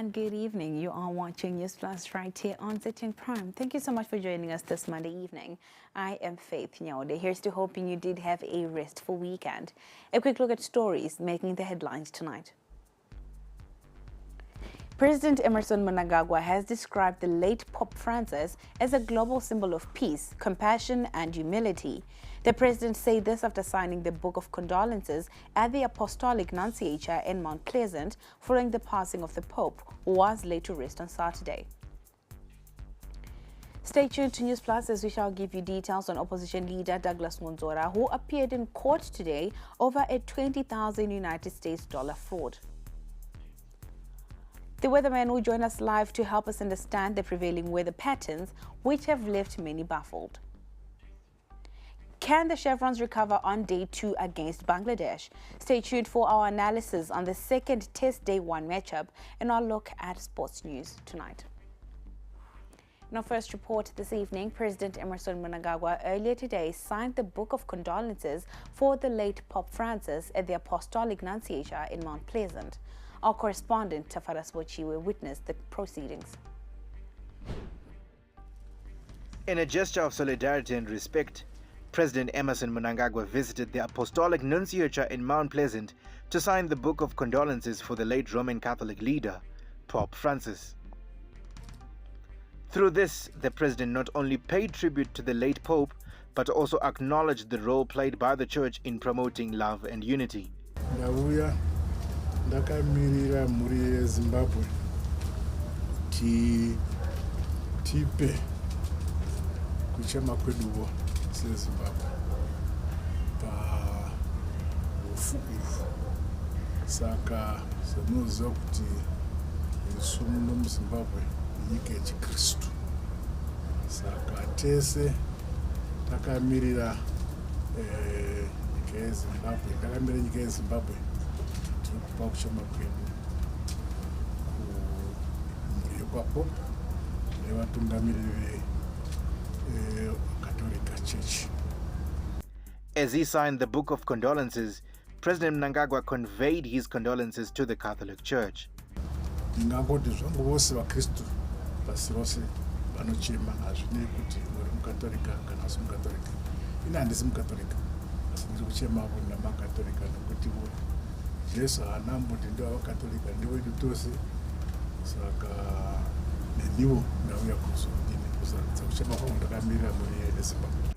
and good evening. You are watching News Plus right here on ZTN Prime. Thank you so much for joining us this Monday evening. I am Faith Nyaude. Here's to hoping you did have a restful weekend. A quick look at stories making the headlines tonight. President Emmerson Mnangagwa has described the late Pope Francis as a global symbol of peace, compassion, and humility. The president said this after signing the Book of Condolences at the Apostolic Nunciature in Mount Pleasant following the passing of the Pope, who was laid to rest on Saturday. Stay tuned to News Plus as we shall give you details on opposition leader Douglas Monzora, who appeared in court today over a 20,000 United States dollar fraud. The weatherman will join us live to help us understand the prevailing weather patterns, which have left many baffled. Can the Chevrons recover on day 2 against Bangladesh? Stay tuned for our analysis on the second Test Day 1 matchup and our look at sports news tonight. In our first report this evening, President Emmerson Mnangagwa earlier today signed the Book of Condolences for the late Pope Francis at the Apostolic Nunciature in Mount Pleasant. Our correspondent, Tafaras Bochiwe, witnessed the proceedings. In a gesture of solidarity and respect, President Emmerson Mnangagwa visited the Apostolic Nunciature in Mount Pleasant to sign the Book of Condolences for the late Roman Catholic leader, Pope Francis. Through this, the president not only paid tribute to the late Pope, but also acknowledged the role played by the Church in promoting love and unity. Ndakamirira mhuri yeZimbabwe tipe kuchema kweduwo seZimbabwe paufu uhu. Saka semunoziva kuti isu muno muZimbabwe inyika yechiKristu. Saka tese takamirira nyika yeZimbabwe, takamirira nyika yeZimbabwe kupa kuchema kwedu kumhuri kwaPope nevatungamiriri Catholic Church. As he signed the Book of Condolences, President Mnangagwa conveyed his condolences to the Catholic Church. Ndingangoti zvangu vose vaKristu pasi rose vanochema, hazvinei kuti uri mukatolika kana hausi mukatolika. Ini handisi mukatolika, asi ndiri kuchema kuna makatolika nokuti Jesu haana mboti ndiwo avakatolika, ndiwo edu tose. Saka neniwo ndauya kuzoratidza kuchema kwangu ndakamirira mhuri yeZimbabwe.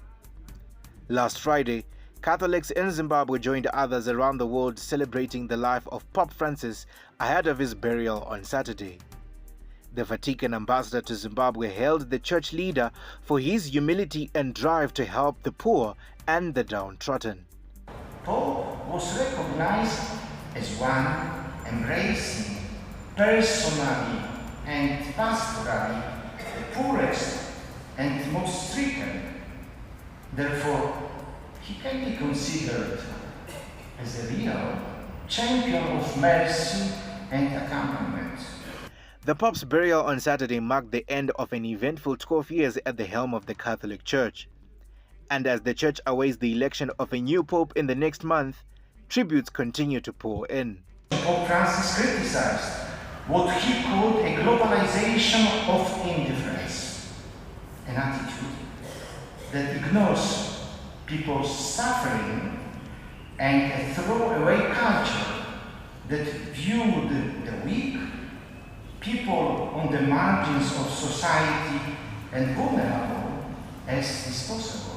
Last Friday, Catholics in Zimbabwe joined others around the world celebrating the life of Pope Francis ahead of his burial on Saturday. The Vatican ambassador to Zimbabwe hailed the church leader for his humility and drive to help the poor and the downtrodden. Pope was recognized as one embracing personally and pastorally the poorest and most stricken. Therefore, he can be considered as a real champion of mercy and accompaniment. The Pope's burial on Saturday marked the end of an eventful 12 years at the helm of the Catholic Church. And as the Church awaits the election of a new Pope in the next month, tributes continue to pour in. Pope Francis criticized what he called a globalization of indifference, an attitude that ignores people's suffering and a throwaway culture that viewed the weak, people on the margins of society and vulnerable as disposable.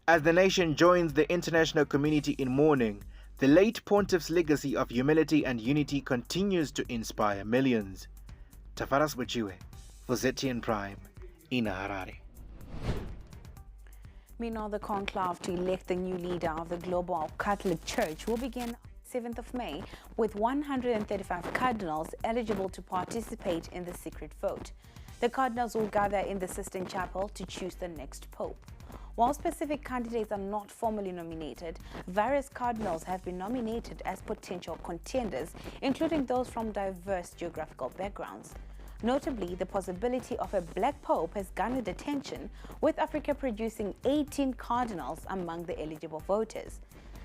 As the nation joins the international community in mourning, the late pontiff's legacy of humility and unity continues to inspire millions. Tafaras Bochiwe for ZTN Prime in Harare. Meanwhile, the conclave to elect the new leader of the Global Catholic Church will begin 7th of May, with 135 cardinals eligible to participate in the secret vote. The cardinals will gather in the Sistine Chapel to choose the next pope. While specific candidates are not formally nominated, various cardinals have been nominated as potential contenders, including those from diverse geographical backgrounds. Notably, the possibility of a black pope has garnered attention, with Africa producing 18 cardinals among the eligible voters.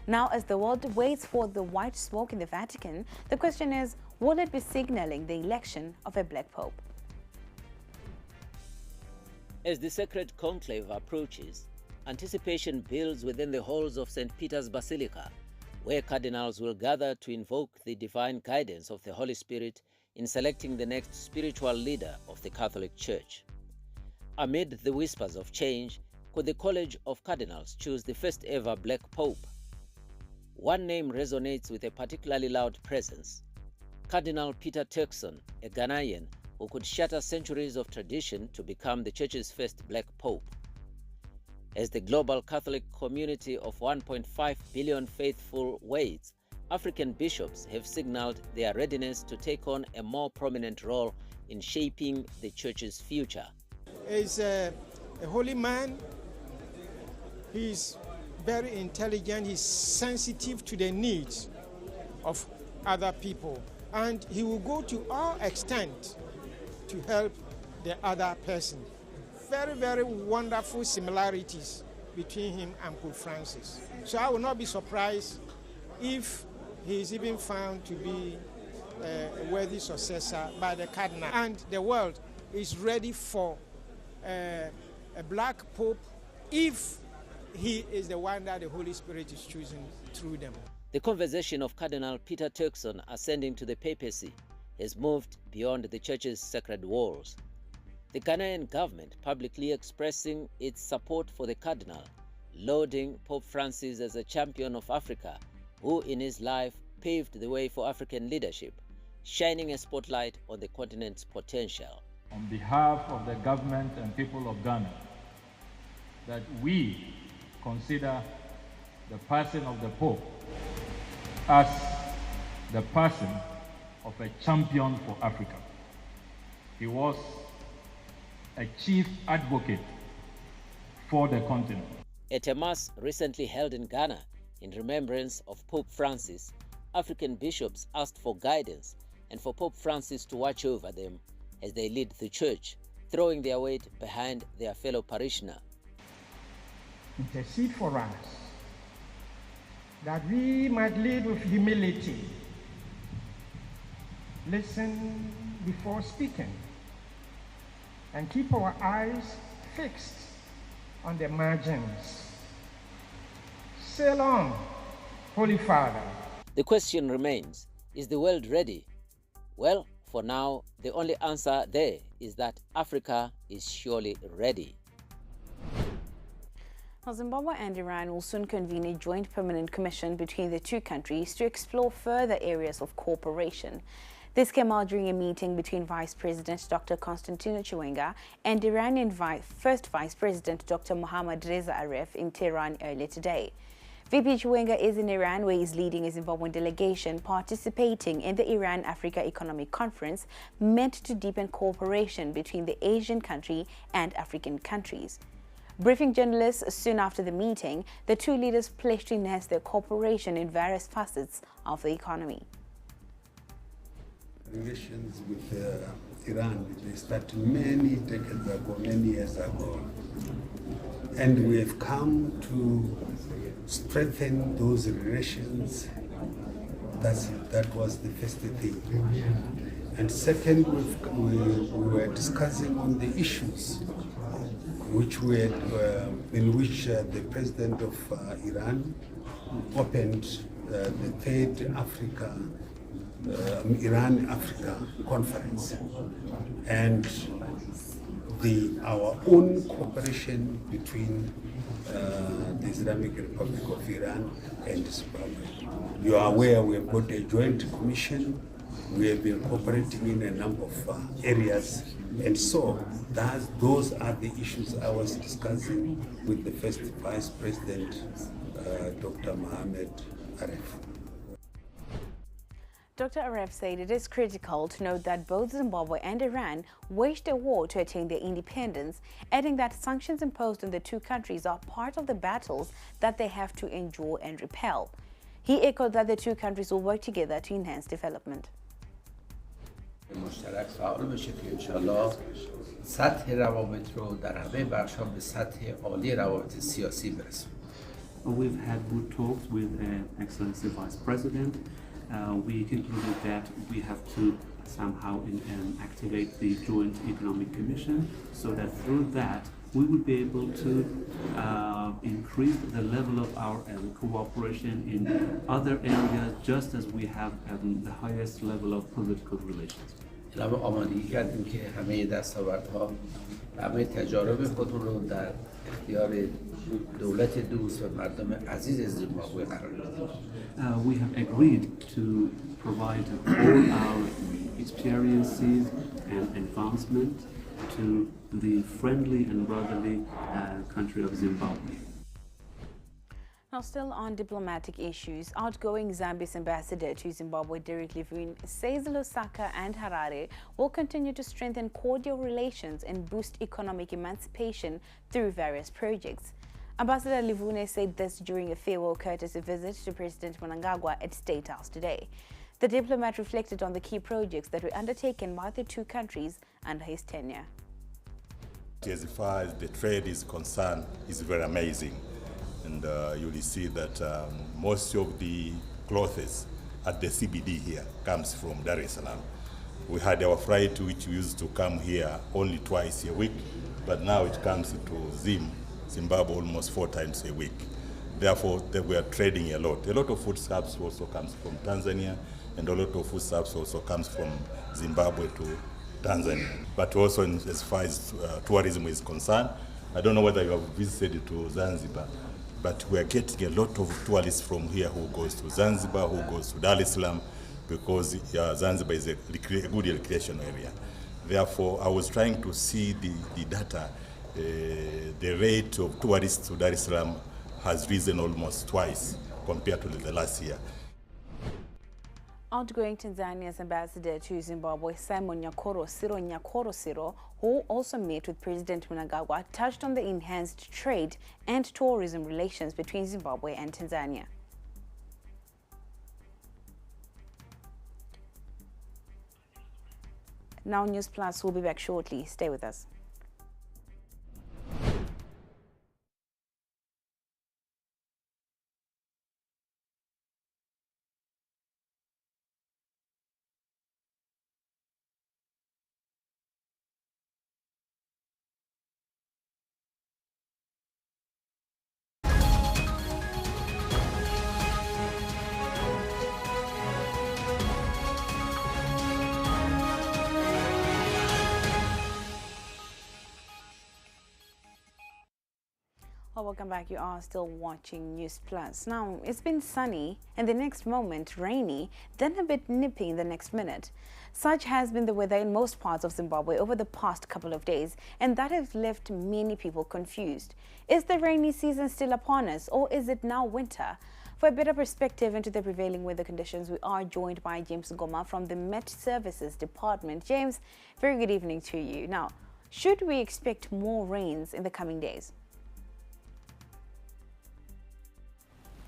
Now, as the world waits for the white smoke in the Vatican, the question is, Will it be signaling the election of a black pope? As the sacred conclave approaches, anticipation builds within the halls of St. Peter's Basilica, where cardinals will gather to invoke the divine guidance of the Holy Spirit in selecting the next spiritual leader of the Catholic Church. Amid the whispers of change, could the College of Cardinals choose the first ever black pope? One name resonates with a particularly loud presence: Cardinal Peter Turkson, a Ghanaian who could shatter centuries of tradition to become the Church's first black pope. As the global Catholic community of 1.5 billion faithful waits, African bishops have signaled their readiness to take on a more prominent role in shaping the Church's future. He's a holy man. He's very intelligent. He's sensitive to the needs of other people. And he will go to all extent to help the other person. Very, very wonderful similarities between him and Pope Francis. So I will not be surprised if he is even found to be a worthy successor by the cardinal. And the world is ready for a black pope if he is the one that the Holy Spirit is choosing through them. The conversation of Cardinal Peter Turkson ascending to the papacy has moved beyond the Church's sacred walls. The Ghanaian government publicly expressing its support for the cardinal, lauding Pope Francis as a champion of Africa, who in his life paved the way for African leadership, shining a spotlight on the continent's potential. On behalf of the government and people of Ghana, that we consider the person of the Pope as the person of a champion for Africa. He was a chief advocate for the continent. At a mass recently held in Ghana in remembrance of Pope Francis, African bishops asked for guidance and for Pope Francis to watch over them as they lead the Church, throwing their weight behind their fellow parishioner. Intercede for us, that we might live with humility, listen before speaking, and keep our eyes fixed on the margins. Sail on, Holy Father. The question remains, is the world ready? Well, for now, the only answer there is that Africa is surely ready. Now, Zimbabwe and Iran will soon convene a joint permanent commission between the two countries to explore further areas of cooperation. This came out during a meeting between Vice President Dr. Constantino Chiwenga and Iranian First Vice President Dr. Mohammad Reza Aref in Tehran earlier today. VP Chiwenga is in Iran, where he's leading a Zimbabwean delegation participating in the Iran-Africa Economic Conference meant to deepen cooperation between the Asian country and African countries. Briefing journalists soon after the meeting, the two leaders pledged to enhance their cooperation in various facets of the economy. Relations with Iran, they started many decades ago, many years ago. And we have come to strengthen those relations. That was the first thing. And second, we were discussing on the issues in which the president of Iran opened the third Iran-Africa conference, and our own cooperation between the Islamic Republic of Iran and Zimbabwe. You are aware we have got a joint commission. We have been cooperating in a number of areas, and so those are the issues I was discussing with the first Vice President, Dr. Mohammad Aref. Dr. Aref said it is critical to note that both Zimbabwe and Iran waged a war to attain their independence, adding that sanctions imposed on the two countries are part of the battles that they have to endure and repel. He echoed that the two countries will work together to enhance development. مشترک فعال بشه که انشالله سطح روابط رو در همه بخش‌ها به سطح عالی روابط سیاسی برسونیم. We've had good talks with Excellency Vice President, we concluded that we have to somehow activate the Joint Economic Commission, so that through that we would be able to increase the level of our cooperation in other areas, just as we have the highest level of political relations. آمادگی کردیم که همه دستاوردها و همه تجارب خودمون رو در اختیار دولت دوست و مردم عزیز زیمبابوه قرار بدیم. We have agreed to provide all our experiences and advancement to the friendly and brotherly country of Zimbabwe. Now, still on diplomatic issues, outgoing Zambia's ambassador to Zimbabwe, Derek Livune, says Lusaka and Harare will continue to strengthen cordial relations and boost economic emancipation through various projects. Ambassador Livune said this during a farewell courtesy visit to President Mnangagwa at State House today. The diplomat reflected on the key projects that were undertaken by the two countries under his tenure. As far as the trade is concerned, it's very amazing. And you will see that most of the clothes at the CBD here comes from Dar es Salaam. We had our flight which used to come here only twice a week, but now it comes to Zimbabwe almost 4 times a week. Therefore, we are trading a lot. A lot of foodstuffs also comes from Tanzania, and a lot of foodstuffs also comes from Zimbabwe to Tanzania. But also as far as tourism is concerned, I don't know whether you have visited to Zanzibar, but we are getting a lot of tourists from here who goes to Zanzibar, who goes to Dar es Salaam, because Zanzibar is a good recreation area. Therefore, I was trying to see the data. The rate of tourists to Dar es Salaam has risen almost twice compared to the last year. Outgoing Tanzania's ambassador to Zimbabwe, Simon Nyakoro, who also met with President Mnangagwa, touched on the enhanced trade and tourism relations between Zimbabwe and Tanzania. Now News Plus will be back shortly. Stay with us. Well, welcome back. You are still watching News Plus. Now, it's been sunny and the next moment rainy, then a bit nippy in the next minute. Such has been the weather in most parts of Zimbabwe over the past couple of days, and that has left many people confused. Is the rainy season still upon us, or is it now winter? For a better perspective into the prevailing weather conditions, we are joined by James Goma from the Met Services Department. James, very good evening to you. Now, should we expect more rains in the coming days?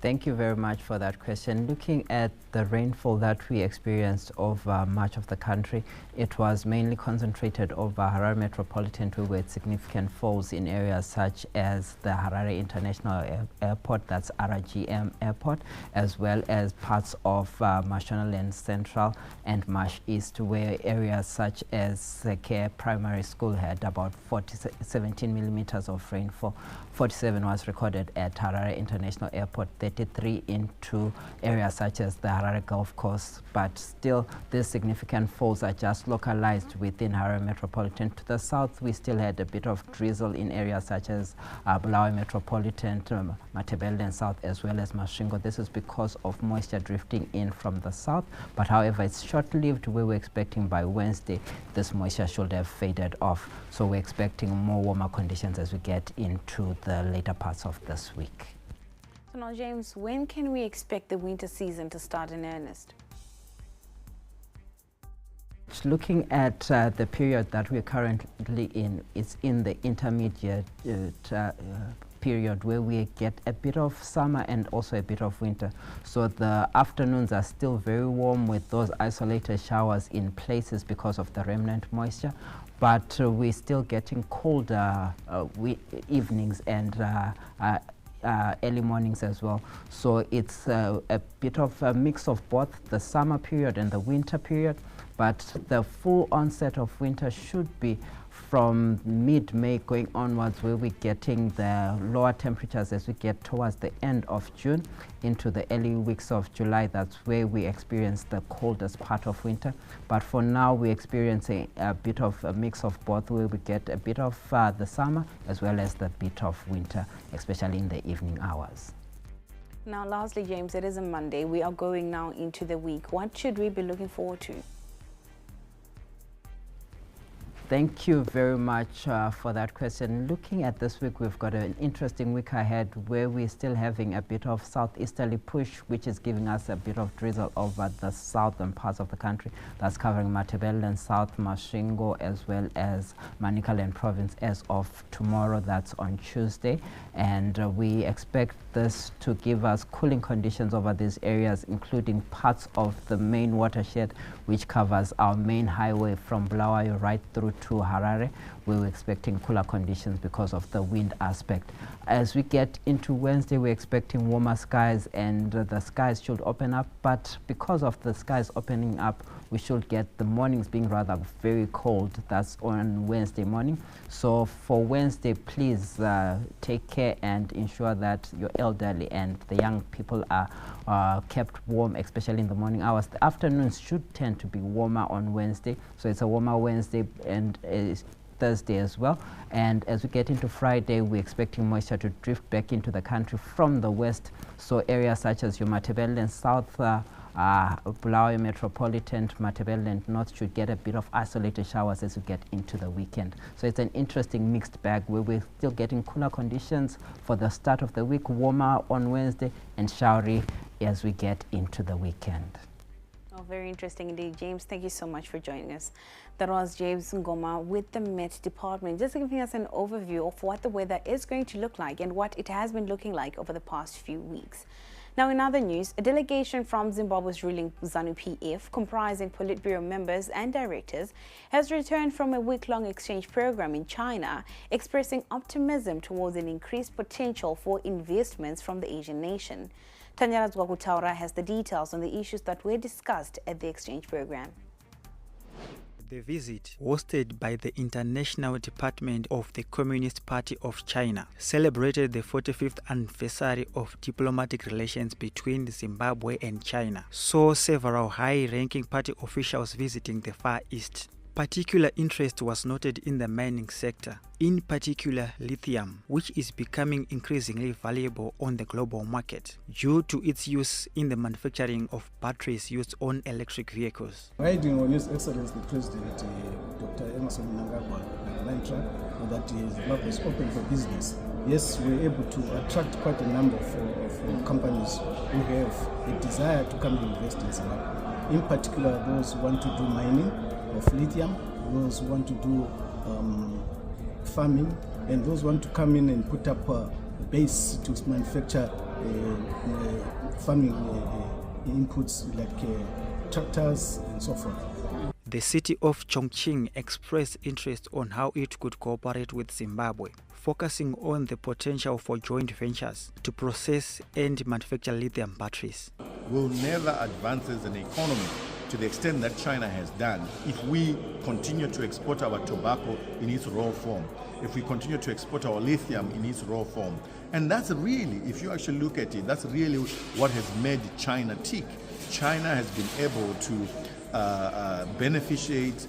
Thank you very much for that question. Looking at the rainfall that we experienced over much of the country, it was mainly concentrated over Harare Metropolitan, where we had significant falls in areas such as the Harare International Airport, that's RGM Airport, as well as parts of Mashonaland Central and Mash East, where areas such as Seke Primary School had about 17 millimeters of rainfall. 47 was recorded at Harare International Airport, 33 into areas such as the Harare Golf Course, but still these significant falls are just localized within Harare Metropolitan. To the south, we still had a bit of drizzle in areas such as Bulawayo Metropolitan, Matabeleland South, as well as Masvingo. This is because of moisture drifting in from the south, but however, it's short-lived. We were expecting by Wednesday this moisture should have faded off, so we're expecting more warmer conditions as we get into the later parts of this week. So now, James, when can we expect the winter season to start in earnest? Looking at the period that we're currently in, it's in the intermediate period where we get a bit of summer and also a bit of winter. So the afternoons are still very warm with those isolated showers in places because of the remnant moisture, but we're still getting colder evenings and early mornings as well. So it's a bit of a mix of both the summer period and the winter period, but the full onset of winter should be from mid-May going onwards, where we're getting the lower temperatures as we get towards the end of June into the early weeks of July. That's where we experience the coldest part of winter. But for now, we're experiencing a bit of a mix of both, where we get a bit of the summer as well as the bit of winter, especially in the evening hours. Now, lastly, James, it is a Monday. We are going now into the week. What should we be looking forward to? Thank you very much for that question. Looking at this week, we've got an interesting week ahead where we're still having a bit of southeasterly push, which is giving us a bit of drizzle over the southern parts of the country. That's covering Matabeleland, South Masvingo, as well as Manicaland province as of tomorrow. That's on Tuesday. And we expect this to give us cooling conditions over these areas, including parts of the main watershed, which covers our main highway from Bulawayo right through to Harare. We're expecting cooler conditions because of the wind aspect. As we get into Wednesday, we're expecting warmer skies, and the skies should open up. But because of the skies opening up, we should get the mornings being rather very cold. That's on Wednesday morning. So for Wednesday, please take care and ensure that your elderly and the young people are kept warm, especially in the morning hours. The afternoons should tend to be warmer on Wednesday. So it's a warmer Wednesday and Thursday as well. And as we get into Friday, we're expecting moisture to drift back into the country from the west. So areas such as Matabeleland South, Bulawayo Metropolitan, Matabeleland North should get a bit of isolated showers as we get into the weekend. So it's an interesting mixed bag where we're still getting cooler conditions for the start of the week, warmer on Wednesday and showery as we get into the weekend. Oh, very interesting indeed, James. Thank you so much for joining us. That was James Ngoma with the Met Department, just giving us an overview of what the weather is going to look like and what it has been looking like over the past few weeks. Now, in other news, a delegation from Zimbabwe's ruling ZANU-PF, comprising Politburo members and directors, has returned from a week-long exchange program in China, expressing optimism towards an increased potential for investments from the Asian nation. Tanyara Zwakutaura has the details on the issues that were discussed at the exchange program. The visit, hosted by the International Department of the Communist Party of China, celebrated the 45th anniversary of diplomatic relations between Zimbabwe and China, saw several high-ranking party officials visiting the Far East. Particular interest was noted in the mining sector, in particular lithium, which is becoming increasingly valuable on the global market due to its use in the manufacturing of batteries used on electric vehicles. Riding on His Excellency the President, Dr. Emerson Mnangagwa, that Zimbabwe is open for business. Yes, we're able to attract quite a number of companies who have a desire to come and invest in Zimbabwe. In particular, those who want to do mining of lithium, those who want to do farming, and those who want to come in and put up a base to manufacture farming inputs like tractors and so forth. The city of Chongqing expressed interest on how it could cooperate with Zimbabwe, focusing on the potential for joint ventures to process and manufacture lithium batteries. We'll never advance as an economy to the extent that China has done if we continue to export our tobacco in its raw form, if we continue to export our lithium in its raw form. And that's really, if you actually look at it, that's really what has made China tick. China has been able to beneficiate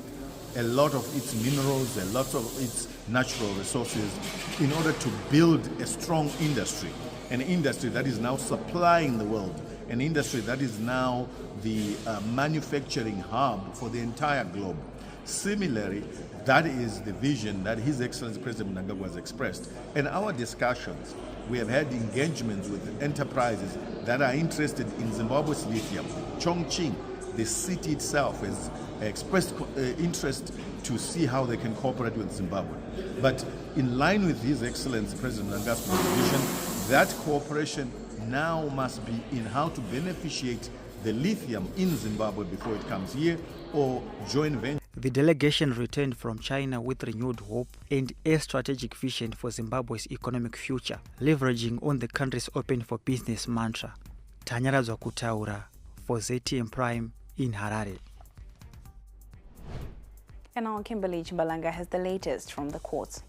a lot of its minerals, a lot of its natural resources in order to build a strong industry, an industry that is now supplying the world, an industry that is now the manufacturing hub for the entire globe. Similarly, that is the vision that His Excellency President Mnangagwa has expressed. In our discussions, we have had engagements with enterprises that are interested in Zimbabwe's lithium. Chongqing, the city itself, has expressed interest to see how they can cooperate with Zimbabwe. But in line with His Excellency President Mnangagwa's vision, that cooperation now must be in how to beneficiate the lithium in Zimbabwe before it comes here, or joint venture. The delegation returned from China with renewed hope and a strategic vision for Zimbabwe's economic future, leveraging on the country's open for business mantra. Tanyaradzwa kutaura for ZTM Prime in Harare. And now Kimberly Chimbalanga has the latest from the courts.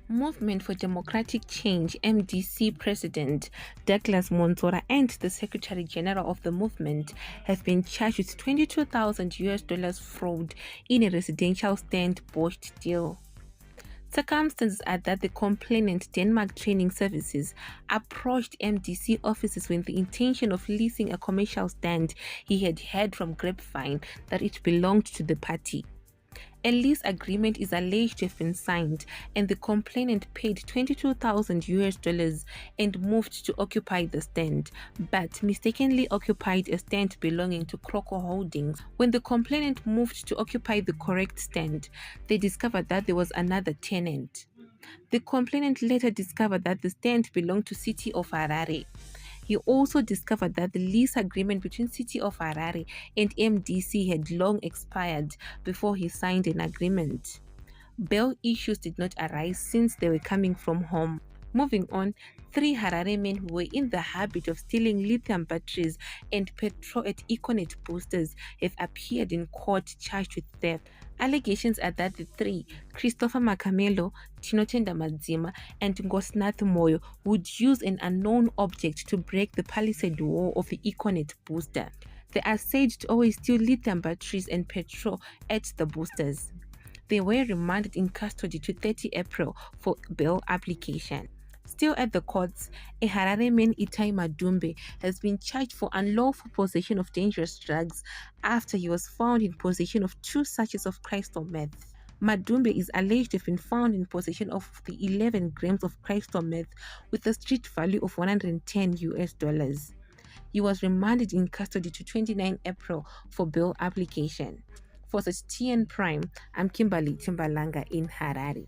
Movement for Democratic Change MDC President Douglas Monzora and the Secretary General of the movement have been charged with $22,000 fraud in a residential stand botched deal. Circumstances are that the complainant, Denmark Training Services, approached MDC offices with the intention of leasing a commercial stand he had heard from grapevine that it belonged to the party. A lease agreement is alleged to have been signed, and the complainant paid $22,000 and moved to occupy the stand, but mistakenly occupied a stand belonging to Croco Holdings. When the complainant moved to occupy the correct stand, they discovered that there was another tenant. The complainant later discovered that the stand belonged to City of Harare. He also discovered that the lease agreement between City of Harare and MDC had long expired before he signed an agreement. Bail issues did not arise since they were coming from home. Moving on, 3 Harare men who were in the habit of stealing lithium batteries and petrol at Econet boosters have appeared in court charged with theft. Allegations are that the 3, Christopher Makamelo, Tinotenda Madzima, and Ngosnath Moyo, would use an unknown object to break the palisade wall of the Econet booster. They are said to always steal lithium batteries and petrol at the boosters. They were remanded in custody to 30 April for bail application. Still at the courts, a Harare man, Itai Madumbe, has been charged for unlawful possession of dangerous drugs after he was found in possession of 2 sachets of crystal meth. Madumbe is alleged to have been found in possession of the 11 grams of crystal meth with a street value of $110. He was remanded in custody to 29 April for bail application. For ZTN Prime, I'm Kimberly Chimbalanga in Harare.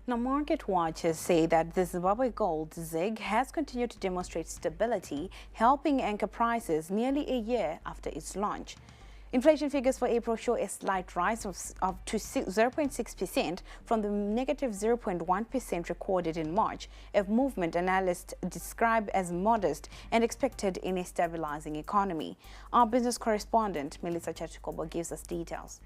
Now, market watchers say that the Zimbabwe gold ZiG has continued to demonstrate stability, helping anchor prices nearly a year after its launch. Inflation figures for April show a slight rise to 0.6% from the negative 0.1% recorded in March, a movement analysts describe as modest and expected in a stabilizing economy. Our business correspondent, Melissa Chatukobo, gives us details.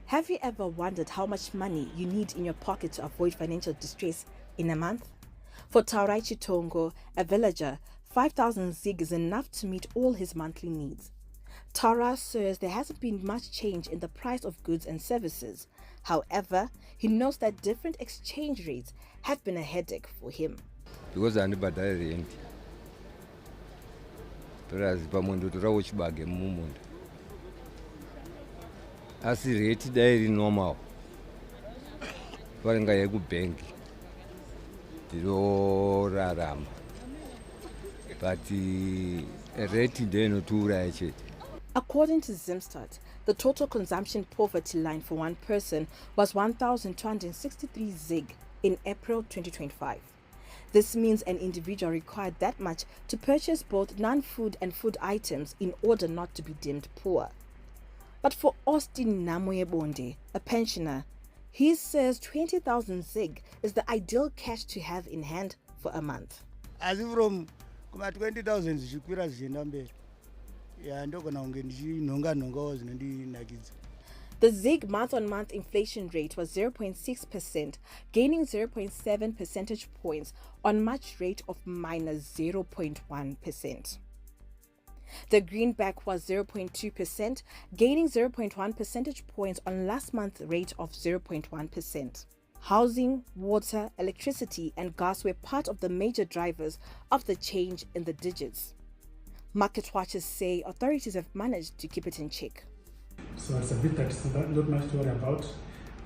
Have you ever wondered how much money you need in your pocket to avoid financial distress in a month? For Taurai Chitongo, a villager, 5,000 ZiG is enough to meet all his monthly needs. Tara says there hasn't been much change in the price of goods and services. However, he knows that different exchange rates have been a headache for him. Because I never died asi rate dairi normal varinga yekubhengi ndorarama but rate ndenotuuraya chete. According to Zimstat, the total consumption poverty line for one person was 1,263 ZiG in April 2025. This means an individual required that much to purchase both non-food and food items in order not to be deemed poor. But for Austin Namoyebonde, a pensioner, he says 20,000 ZiG is the ideal cash to have in hand for a month. As from 20,000 zvikwira zvichienda mberi. Yeah, ndogona kunge ndichinhonga zvinondinakidza. The ZiG month-on-month inflation rate was 0.6%, gaining 0.7 percentage points on March rate of minus 0.1%. The greenback was 0.2%, gaining 0.1 percentage points on last month's rate of 0.1%. Housing, water, electricity, and gas were part of the major drivers of the change in the digits. Market watchers say authorities have managed to keep it in check. So it's a bit that's not much to worry about.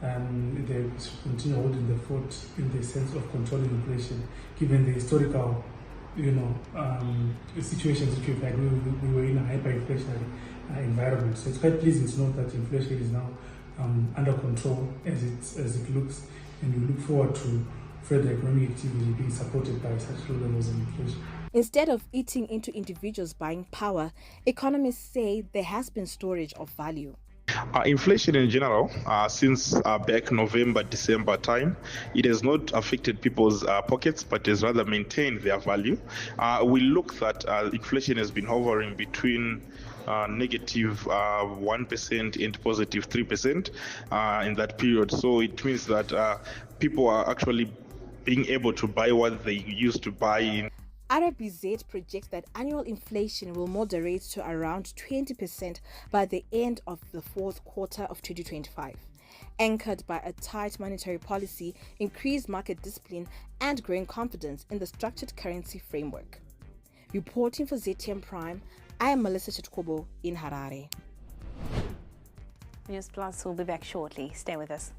They continue holding the fort in the sense of controlling inflation, given the historical situations which we've had. We were in a hyperinflationary environment. So it's quite pleasing to know that inflation is now under control as it looks, and we look forward to further economic activity being supported by such low levels of inflation. Instead of eating into individuals' buying power, economists say there has been storage of value. Inflation in general, since back November, December time, it has not affected people's pockets, but has rather maintained their value. We look that inflation has been hovering between negative 1% and positive 3% in that period. So it means that people are actually being able to buy what they used to buy in. RBZ projects that annual inflation will moderate to around 20% by the end of the fourth quarter of 2025, anchored by a tight monetary policy, increased market discipline, and growing confidence in the structured currency framework. Reporting for ZTN Prime, I am Melissa Chitkobo in Harare. News Plus will be back shortly. Stay with us.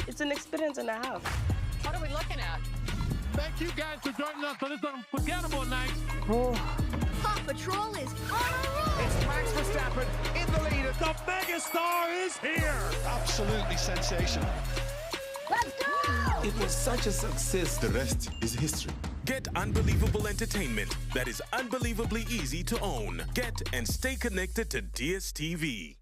It's an experience and a half. What are we looking at? Thank you guys for joining us on this unforgettable night. Paw Patrol is on a roll! It's Max Verstappen in the lead. The megastar is here. Absolutely sensational. Let's go! It was such a success. The rest is history. Get unbelievable entertainment that is unbelievably easy to own. Get and stay connected to DSTV.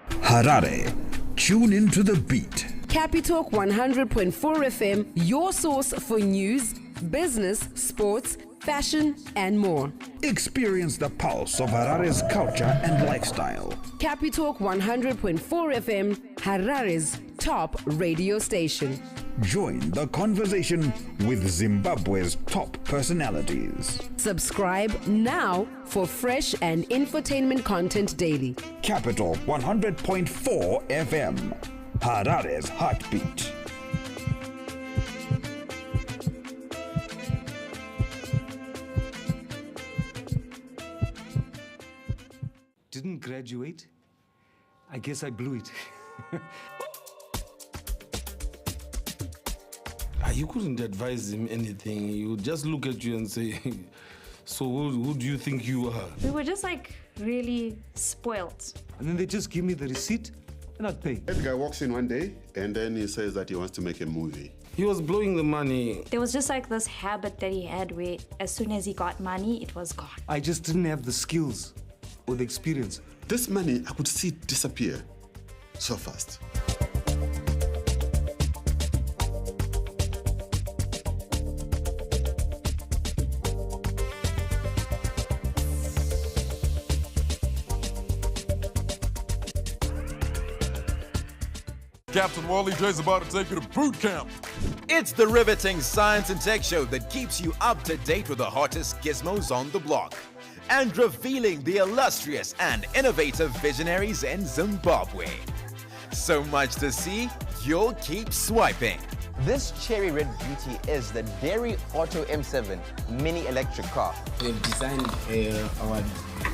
Harare, tune into the beat. Capitalk 100.4 FM, your source for news, business, sports, fashion, and more. Experience the pulse of Harare's culture and lifestyle. Capitalk 100.4 FM, Harare's top radio station. Join the conversation with Zimbabwe's top personalities. Subscribe now for fresh and infotainment content daily. Capital 100.4 FM, Harare's heartbeat. Didn't graduate? I guess I blew it. You couldn't advise him anything. He would just look at you and say, so who do you think you are? We were just like really spoilt. And then they just give me the receipt and I'd pay. That guy walks in one day and then he says that he wants to make a movie. He was blowing the money. There was just like this habit that he had where as soon as he got money, it was gone. I just didn't have the skills or the experience. This money, I could see it disappear so fast. Captain Wally J's about to take you to boot camp. It's the riveting science and tech show that keeps you up to date with the hottest gizmos on the block and revealing the illustrious and innovative visionaries in Zimbabwe. So much to see, you'll keep swiping. This cherry red beauty is the Dairy Auto M7 mini electric car. They've designed our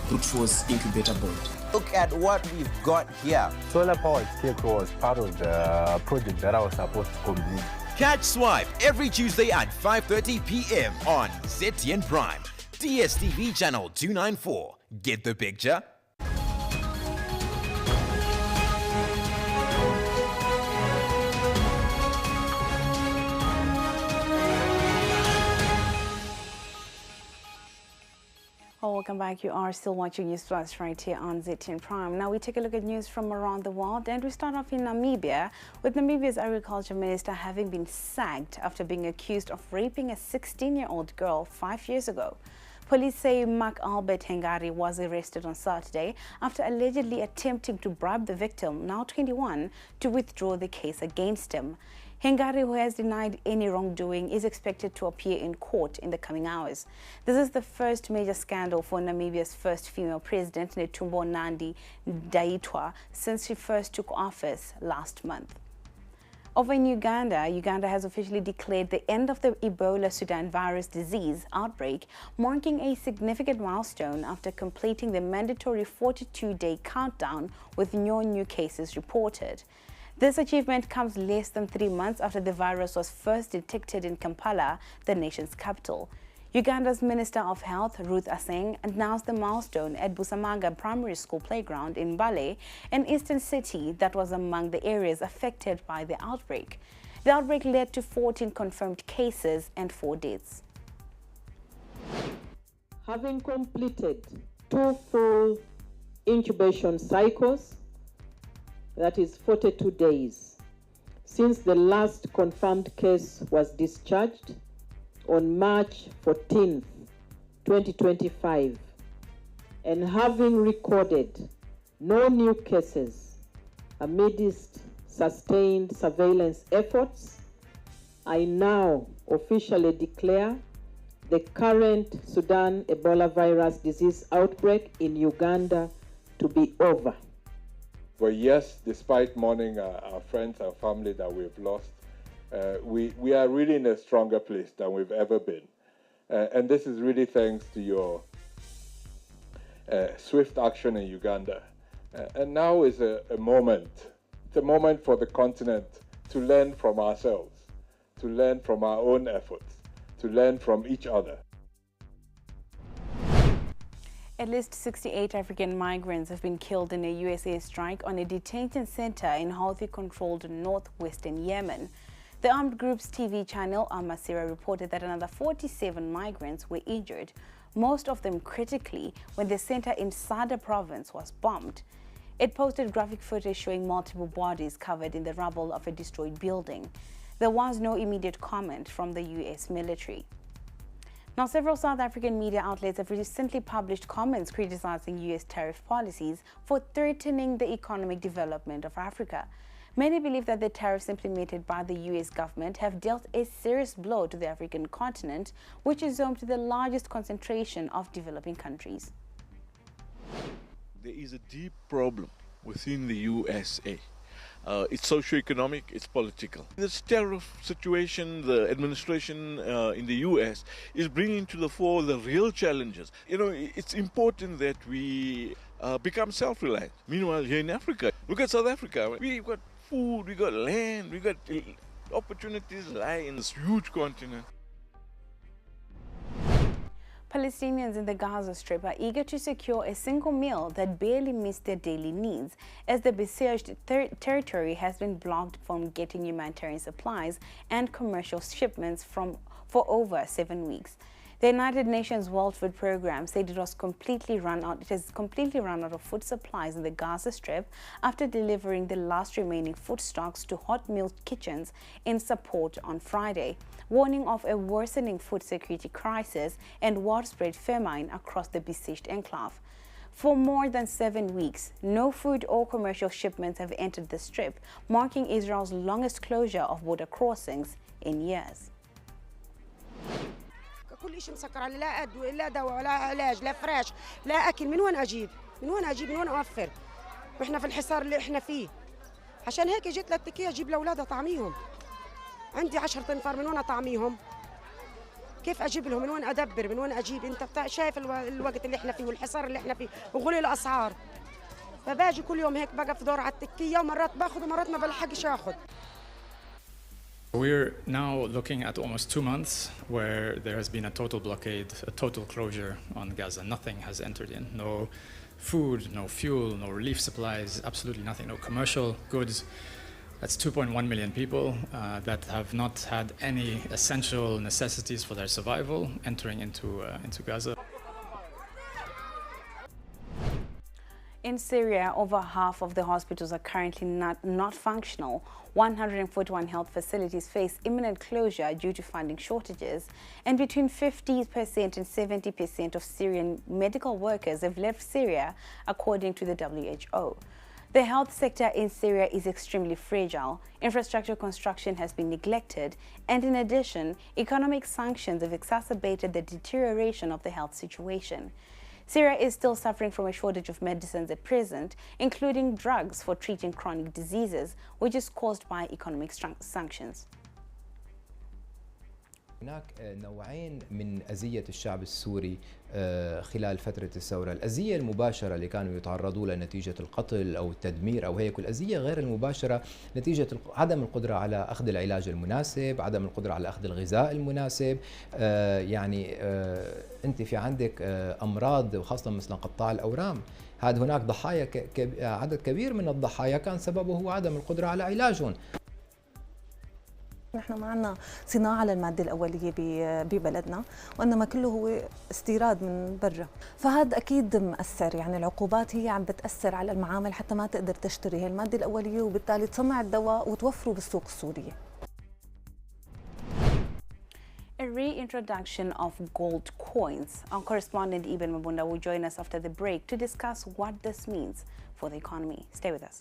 brute force incubator board. Look at what we've got here. Solar powered scarecrow was part of the project that I was supposed to complete. Catch Swipe every Tuesday at 5:30 p.m. on ZTN Prime, DSTV channel 294. Get the picture? Oh, welcome back. You are still watching News Plus right here on ZTN Prime. Now we take a look at news from around the world, and we start off in Namibia with Namibia's agriculture minister having been sacked after being accused of raping a 16-year-old girl 5 years ago. Police say Mark Albert Hengari was arrested on Saturday after allegedly attempting to bribe the victim, now 21, to withdraw the case against him. Hengari, who has denied any wrongdoing, is expected to appear in court in the coming hours. This is the first major scandal for Namibia's first female president, Netumbo Nandi-Ndaitwah, since she first took office last month. Over in Uganda, Uganda has officially declared the end of the Ebola Sudan virus disease outbreak, marking a significant milestone after completing the mandatory 42-day countdown with no new cases reported. This achievement comes less than 3 months after the virus was first detected in Kampala, the nation's capital. Uganda's Minister of Health, Ruth Aceng, announced the milestone at Busamanga Primary School playground in Mbale, an eastern city that was among the areas affected by the outbreak. The outbreak led to 14 confirmed cases and 4 deaths. Having completed 2 full incubation cycles, that is 42 days, since the last confirmed case was discharged on March 14th, 2025, and having recorded no new cases amidst sustained surveillance efforts, I now officially declare the current Sudan Ebola virus disease outbreak in Uganda to be over. Well, yes, despite mourning our friends and family that we've lost, we are really in a stronger place than we've ever been. And this is really thanks to your swift action in Uganda. And now is a moment. It's a moment for the continent to learn from ourselves, to learn from our own efforts, to learn from each other. At least 68 African migrants have been killed in a US airstrike on a detention center in Houthi-controlled northwestern Yemen. The armed group's TV channel, Al Masira, reported that another 47 migrants were injured, most of them critically, when the center in Sada province was bombed. It posted graphic footage showing multiple bodies covered in the rubble of a destroyed building. There was no immediate comment from the US military. Now, several South African media outlets have recently published comments criticizing US tariff policies for threatening the economic development of Africa. Many believe that the tariffs implemented by the US government have dealt a serious blow to the African continent, which is home to the largest concentration of developing countries. There is a deep problem within the USA. It's socio-economic, it's political. This tariff situation, the administration in the US is bringing to the fore the real challenges. You know, it's important that we become self-reliant. Meanwhile, here in Africa, look at South Africa. We've got food, we got land, we got opportunities lie in this huge continent. Palestinians in the Gaza Strip are eager to secure a single meal that barely meets their daily needs, as the besieged territory has been blocked from getting humanitarian supplies and commercial shipments for over 7 weeks. The United Nations World Food Programme said it has completely run out of food supplies in the Gaza Strip after delivering the last remaining food stocks to hot meal kitchens in support on Friday, warning of a worsening food security crisis and widespread famine across the besieged enclave. For more than 7 weeks, no food or commercial shipments have entered the Strip, marking Israel's longest closure of border crossings in years. كل شيء مسكر على لا أدوية لا دواء ولا علاج لا فراش لا أكل من وين أجيب من وين أوفر وإحنا في الحصار اللي إحنا فيه عشان هيك جيت للتكية أجيب لأولادها طعميهم عندي 10 أنفار من وين أطعميهم كيف أجيب لهم من وين أدبر من وين أجيب أنت شايف الوقت اللي إحنا فيه والحصار اللي إحنا فيه وغلي الأسعار فباجي كل يوم هيك بقى في دور على التكية ومرات باخذ ومرات ما بلحقش آخذ. We're now looking at almost 2 months where there has been a total blockade, a total closure on Gaza. Nothing has entered in. No food, no fuel, no relief supplies, absolutely nothing. No commercial goods. That's 2.1 million people that have not had any essential necessities for their survival entering into Gaza. In Syria, over half of the hospitals are currently not functional. 141 health facilities face imminent closure due to funding shortages, and between 50% and 70% of Syrian medical workers have left Syria, according to the WHO. The health sector in Syria is extremely fragile. Infrastructure construction has been neglected, and in addition, economic sanctions have exacerbated the deterioration of the health situation. Syria is still suffering from a shortage of medicines at present, including drugs for treating chronic diseases, which is caused by economic sanctions. هناك نوعين من أذية الشعب السوري خلال فترة الثورة. الأذية المباشرة اللي كانوا يتعرضوا لها نتيجة القتل أو التدمير أو هيك، والأذية غير المباشرة نتيجة عدم القدرة على أخذ العلاج المناسب، عدم القدرة على أخذ الغذاء المناسب. أنت في عندك أمراض وخاصة مثل قطاع الأورام، هذا هناك ضحايا عدد كبير من الضحايا كان سببه هو عدم القدرة على علاجهم. نحن ما عندنا صناعة للمادة الأولية ببلدنا، وإنما كله هو استيراد من برا، فهذا أكيد مأثر. يعني العقوبات هي عم بتأثر على المعامل حتى ما تقدر تشتري هي المادة الأولية، وبالتالي تصنع الدواء وتوفره بالسوق السورية. A reintroduction of gold coins. Our correspondent Ibn Mabunda will join us after the break to discuss what this means for the economy. Stay with us.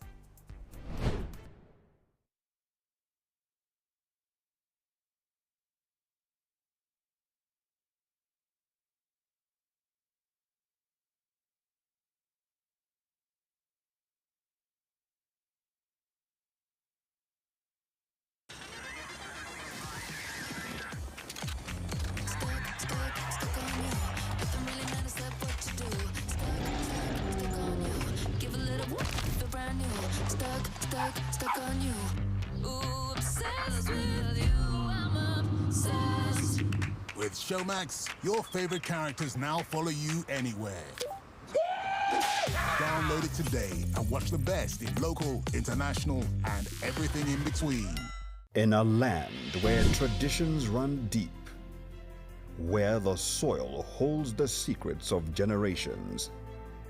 Stuck on you. Ooh, obsessed with you. I'm obsessed. With Showmax, your favorite characters now follow you anywhere. Download it today and watch the best in local, international, and everything in between. In a land where traditions run deep, where the soil holds the secrets of generations,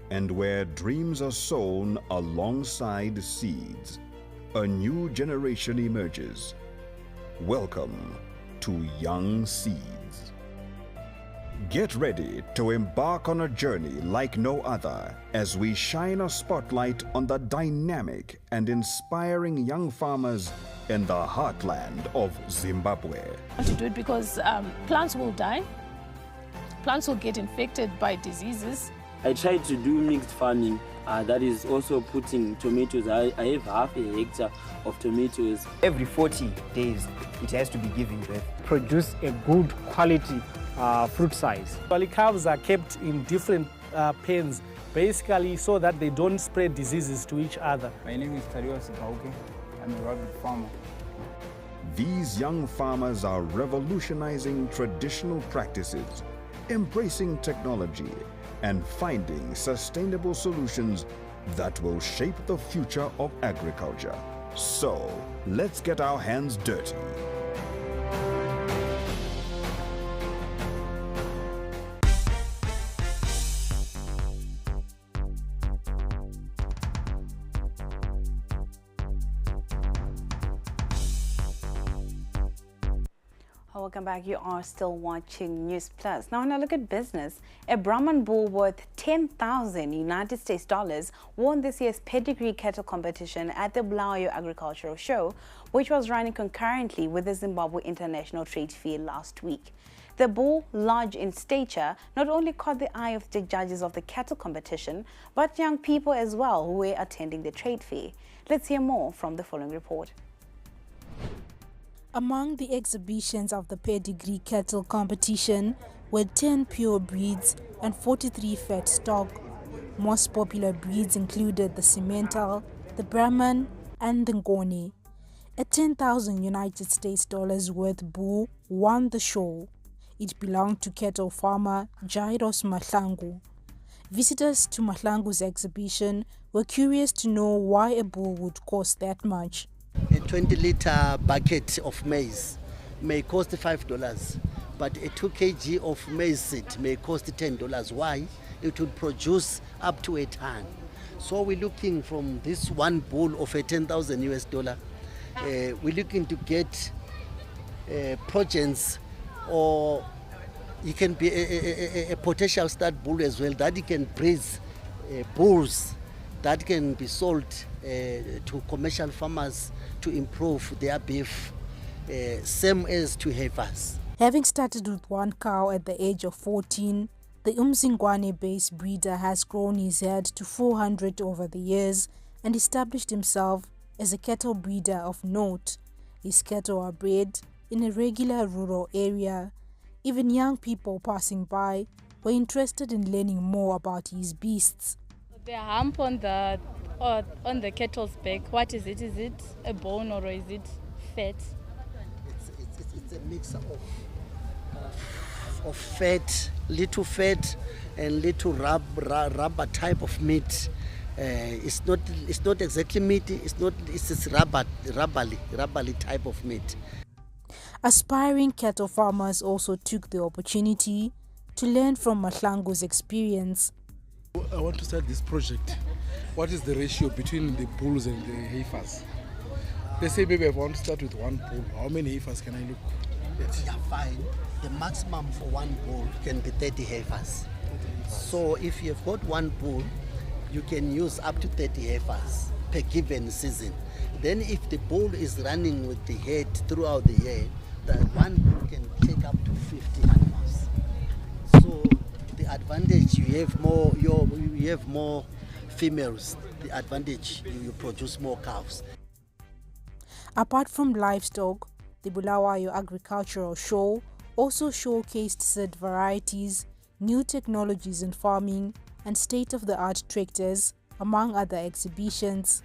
and where dreams are sown alongside seeds, a new generation emerges. Welcome to Young Seeds. Get ready to embark on a journey like no other as we shine a spotlight on the dynamic and inspiring young farmers in the heartland of Zimbabwe. I want to do it because plants will die, plants will get infected by diseases. I tried to do mixed farming, that is also putting tomatoes. I have half a hectare of tomatoes. Every 40 days, it has to be giving birth. Produce a good quality fruit size. Calves are kept in different pens, basically so that they don't spread diseases to each other. My name is Tarios Gauke. I'm a rabbit farmer. These young farmers are revolutionizing traditional practices, embracing technology, and finding sustainable solutions that will shape the future of agriculture. So, let's get our hands dirty. Welcome back. You are still watching News Plus. Now, when I look at business, a Brahman bull worth 10,000 United States dollars won this year's pedigree cattle competition at the Bulawayo Agricultural Show, which was running concurrently with the Zimbabwe International Trade Fair last week. The bull, large in stature, not only caught the eye of the judges of the cattle competition, but young people as well who were attending the trade fair. Let's hear more from the following report. Among the exhibitions of the pedigree cattle competition were 10 pure breeds and 43 fat stock. Most popular breeds included the Simmental, the Brahman, and the Ngoni. A 10,000 United States dollars worth bull won the show. It belonged to cattle farmer Jairus Mahlangu. Visitors to Mahlangu's exhibition were curious to know why a bull would cost that much. A 20-liter bucket of maize may cost $5, but a 2 kg of maize seed may cost $10. Why? It would produce up to a ton. So we're looking from this one bull of a 10,000 US dollar. We're looking to get progeny, or it can be a potential stud bull as well, that it can breed bulls that can be sold to commercial farmers to improve their beef, same as to heifers. Having started with one cow at the age of 14, the Umzingwane-based breeder has grown his herd to 400 over the years and established himself as a cattle breeder of note. His cattle are bred in a regular rural area. Even young people passing by were interested in learning more about his beasts. The hump on the cattle's back, what is it? Is it a bone or is it fat? It's a mix of fat, little fat, and little rubber type of meat. It's not exactly meat. It's rubberly type of meat. Aspiring cattle farmers also took the opportunity to learn from Mahlangu's experience. I want to start this project. What is the ratio between the bulls and the heifers? Let's say maybe I want to start with one bull. How many heifers can I look at? Yeah, fine. The maximum for one bull can be 30 heifers. So if you've got one bull, you can use up to 30 heifers per given season. Then if the bull is running with the herd throughout the year, the one bull can take up to 50 animals. So the advantage, you have more females. The advantage, you produce more calves. Apart from livestock, the Bulawayo Agricultural Show also showcased seed varieties, new technologies in farming, and state-of-the-art tractors, among other exhibitions.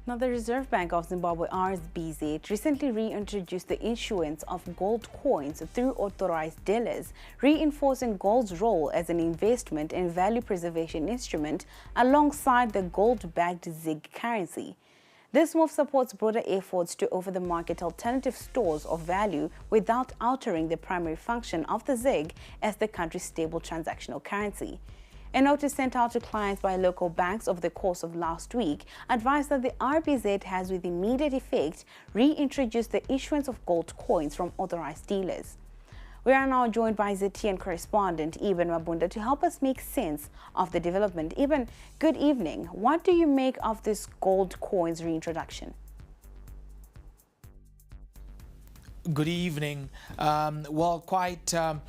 Now, the Reserve Bank of Zimbabwe, RBZ, recently reintroduced the issuance of gold coins through authorized dealers, reinforcing gold's role as an investment and value preservation instrument alongside the gold-backed ZiG currency. This move supports broader efforts to over-the-market alternative stores of value without altering the primary function of the ZiG as the country's stable transactional currency. A notice sent out to clients by local banks over the course of last week advised that the RBZ has with immediate effect reintroduced the issuance of gold coins from authorized dealers. We are now joined by ZTN correspondent Eben Mabunda to help us make sense of the development. Eben, good evening. What do you make of this gold coins reintroduction? Good evening. Well, quite a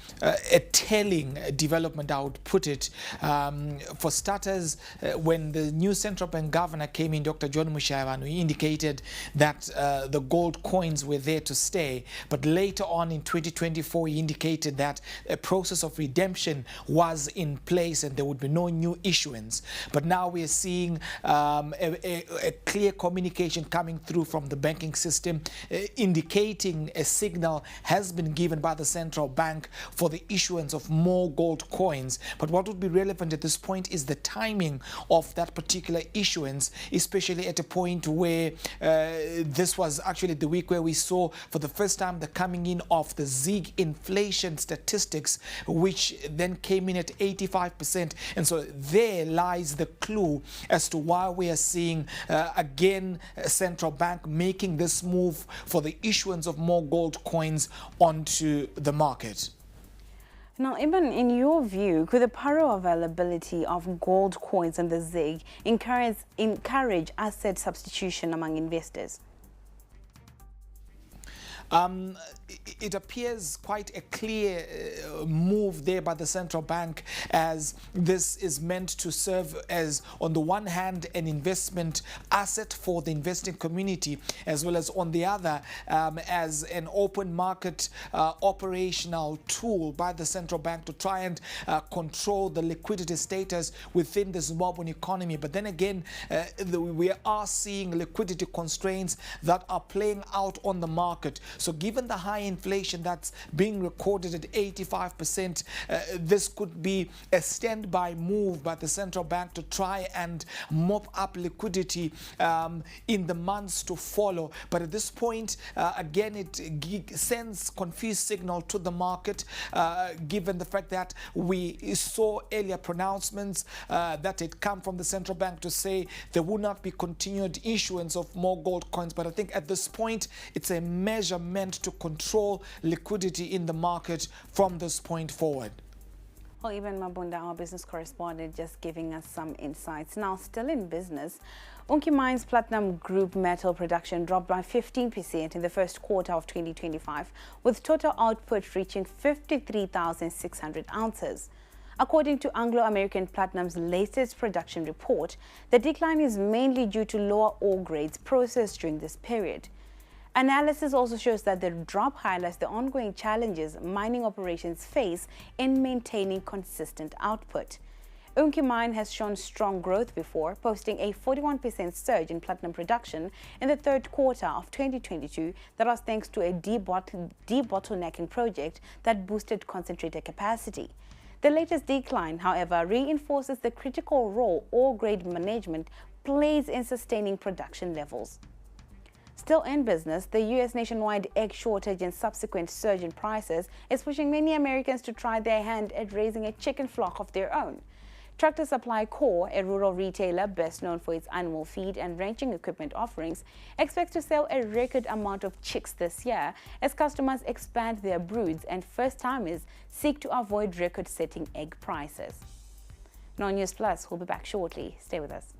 telling development, I would put it. For starters, when the new central bank governor came in, Dr. John Mushayevanu, he indicated that the gold coins were there to stay. But later on in 2024, he indicated that a process of redemption was in place and there would be no new issuance. But now we are seeing a clear communication coming through from the banking system indicating a signal has been given by the central bank for the issuance of more gold coins. But what would be relevant at this point is the timing of that particular issuance, especially at a point where this was actually the week where we saw for the first time the coming in of the ZiG inflation statistics, which then came in at 85%. And so there lies the clue as to why we are seeing again a central bank making this move for the issuance of more gold coins onto the market. Now, even in your view, could the paro availability of gold coins in the ZiG encourage asset substitution among investors? It appears quite a clear move there by the central bank, as this is meant to serve as, on the one hand, an investment asset for the investing community, as well as on the other, as an open market operational tool by the central bank to try and control the liquidity status within the Zimbabwean economy. But then again, we are seeing liquidity constraints that are playing out on the market. So given the high inflation that's being recorded at 85%, this could be a standby move by the central bank to try and mop up liquidity in the months to follow. But at this point, again, it sends confused signal to the market, given the fact that we saw earlier pronouncements that had come from the central bank to say there will not be continued issuance of more gold coins. But I think at this point, it's a measure meant to control liquidity in the market from this point forward. Well, even Mabunda, our business correspondent, just giving us some insights. Now, still in business, Unki Mines Platinum Group metal production dropped by 15% in the first quarter of 2025, with total output reaching 53,600 ounces. According to Anglo-American Platinum's latest production report, the decline is mainly due to lower ore grades processed during this period. Analysis also shows that the drop highlights the ongoing challenges mining operations face in maintaining consistent output. Unki Mine has shown strong growth before, posting a 41% surge in platinum production in the third quarter of 2022 that was thanks to a debottlenecking project that boosted concentrator capacity. The latest decline, however, reinforces the critical role ore grade management plays in sustaining production levels. Still in business, the U.S. nationwide egg shortage and subsequent surge in prices is pushing many Americans to try their hand at raising a chicken flock of their own. Tractor Supply Corp, a rural retailer best known for its animal feed and ranching equipment offerings, expects to sell a record amount of chicks this year as customers expand their broods and first-timers seek to avoid record-setting egg prices. Now, News Plus will be back shortly. Stay with us.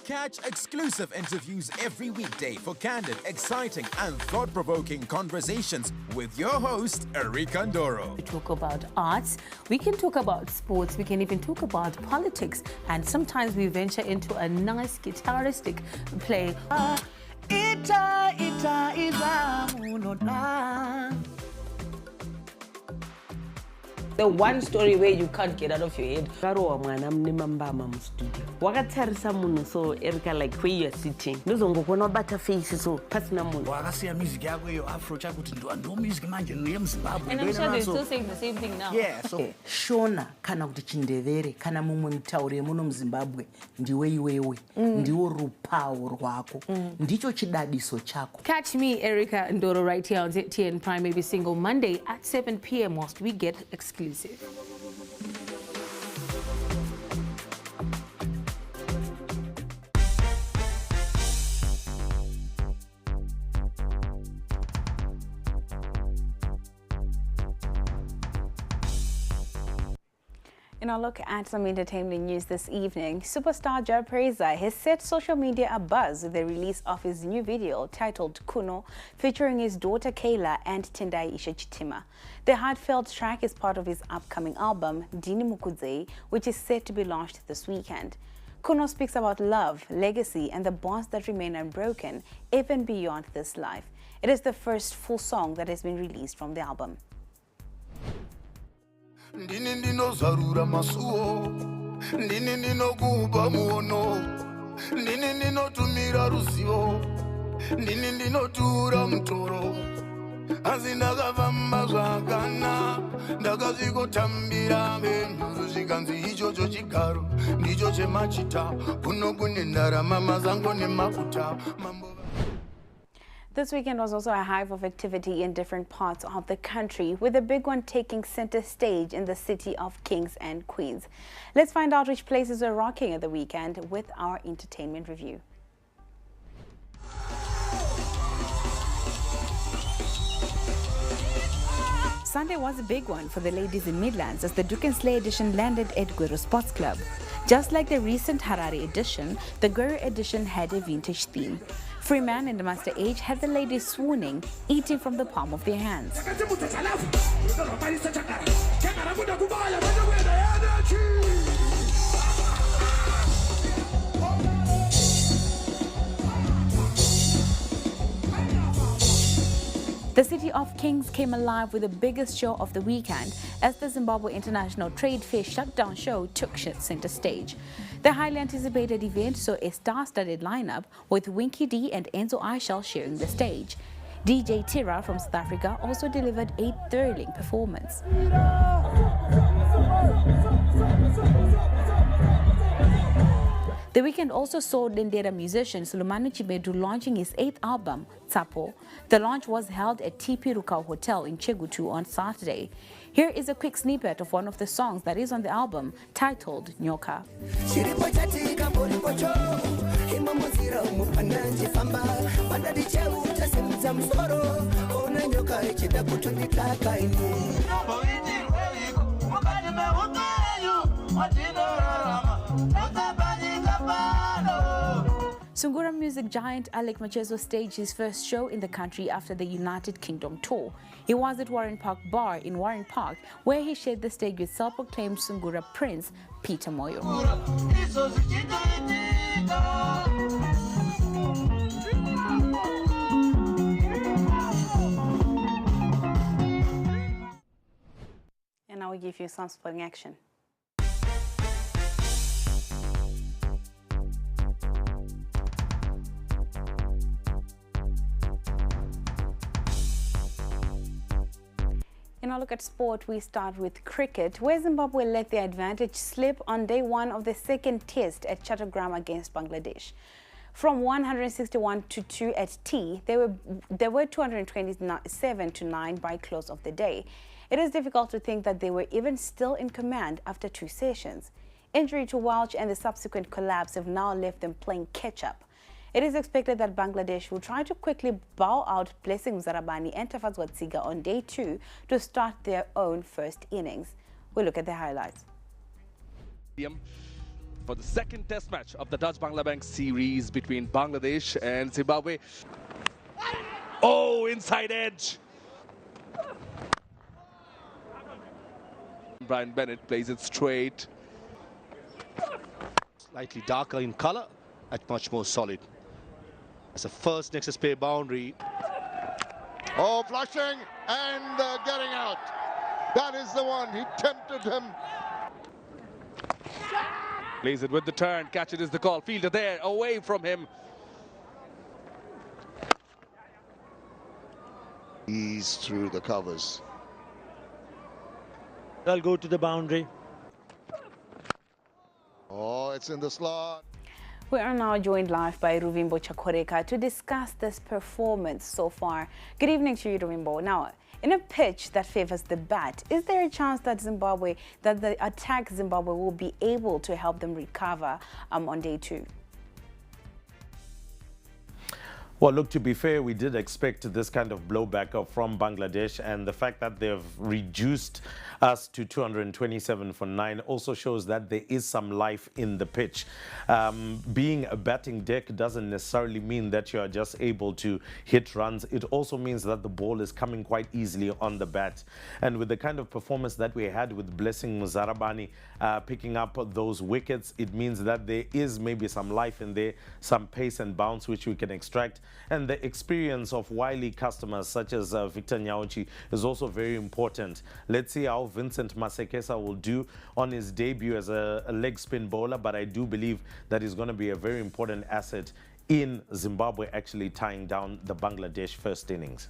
Catch exclusive interviews every weekday for candid, exciting and thought-provoking conversations with your host, Erika Ndoro. We talk about arts, we can talk about sports, we can even talk about politics, and sometimes we venture into a nice guitaristic play. The one story where you can't get out of your head. So Erika, like where you're sitting. No better face so personal. Music and I'm sure they're still saying the same thing now. Yeah, so Shona kana kuti chindevere kana mumwe mutaure muno muZimbabwe ndiwe iwewe ndiwo rupawo rwako ndicho chidadiso chako. Catch me, Erika Ndoro, right here on ZTN Prime every single Monday at 7 p.m. whilst we get exclusive. In our look at some entertainment news this evening, superstar Joe Preza has set social media abuzz with the release of his new video titled Kuno, featuring his daughter Kayla and Tendai Isha Chitima. The heartfelt track is part of his upcoming album, Dini Mukudze, which is set to be launched this weekend. Kuno speaks about love, legacy, and the bonds that remain unbroken, even beyond this life. It is the first full song that has been released from the album. Ndini ndinozarura masuo, ndini ndinokupa muono, ndini ndinotumira ruzivo, ndini ndinotura mutoro, asi ndakafamba zvakana, ndakazvikotambira venhu zvikanzi ichocho chigaro, ndicho chemachita, kuno kune ndarama mazango nemakuta. This weekend was also a hive of activity in different parts of the country, with the big one taking center stage in the city of Kings and Queens. Let's find out which places are rocking at the weekend with our entertainment review. Sunday was a big one for the ladies in Midlands as the Duke and Slay edition landed at Gweru Sports Club. Just like the recent Harare edition, the Gweru edition had a vintage theme. Freeman and the Master Age had the ladies swooning, eating from the palm of their hands. The city of Kings came alive with the biggest show of the weekend as the Zimbabwe International Trade Fair shutdown show took center stage. The highly anticipated event saw a star-studded lineup with Winky D and Enzo Ishall sharing the stage. DJ Tira from South Africa also delivered a thrilling performance. The weekend also saw Lindera musician Sulumani Chibedu launching his 8th album, Tsapo. The launch was held at TP Rukau Hotel in Chegutu on Saturday. Here is a quick snippet of one of the songs that is on the album, titled Nyoka. Sungura music giant Alec Macheso staged his first show in the country after the United Kingdom tour. He was at Warren Park Bar in Warren Park, where he shared the stage with self-proclaimed Sungura prince Peter Moyo. And now we give you some sporting action. In our look at sport, we start with cricket, where Zimbabwe let their advantage slip on day one of the second test at Chattogram against Bangladesh. From 161 to 2 at tea, they were 227 to 9 by close of the day. It is difficult to think that they were even still in command after 2 sessions. Injury to Welch and the subsequent collapse have now left them playing catch-up. It is expected that Bangladesh will try to quickly bow out Blessing Mzarabani and Tafazwa Tsiga on day 2 to start their own first innings. We'll look at the highlights. For the second test match of the Dutch Bangladesh series between Bangladesh and Zimbabwe. Oh, inside edge. Brian Bennett plays it straight. Slightly darker in color, and much more solid. It's a first nexus pair boundary. Oh, flushing and getting out. That is the one. He tempted him. Plays it with the turn. Catch it is the call. Fielder there, away from him. He's through the covers. They'll go to the boundary. Oh, it's in the slot. We are now joined live by Ruvimbo Chakoreka to discuss this performance so far. Good evening to you, Ruvimbo. Now, in a pitch that favors the bat, is there a chance that the attack Zimbabwe will be able to help them recover on day 2? Well, look, to be fair, we did expect this kind of blowback from Bangladesh, and the fact that they've reduced us to 227 for 9 also shows that there is some life in the pitch. Being a batting deck doesn't necessarily mean that you are just able to hit runs. It also means that the ball is coming quite easily on the bat. And with the kind of performance that we had with Blessing Mzarabani picking up those wickets, it means that there is maybe some life in there, some pace and bounce which we can extract. And the experience of wily customers such as Victor Nyauchi is also very important. Let's see how Vincent Masekesa will do on his debut as a leg spin bowler, but I do believe that he's going to be a very important asset in Zimbabwe actually tying down the Bangladesh first innings.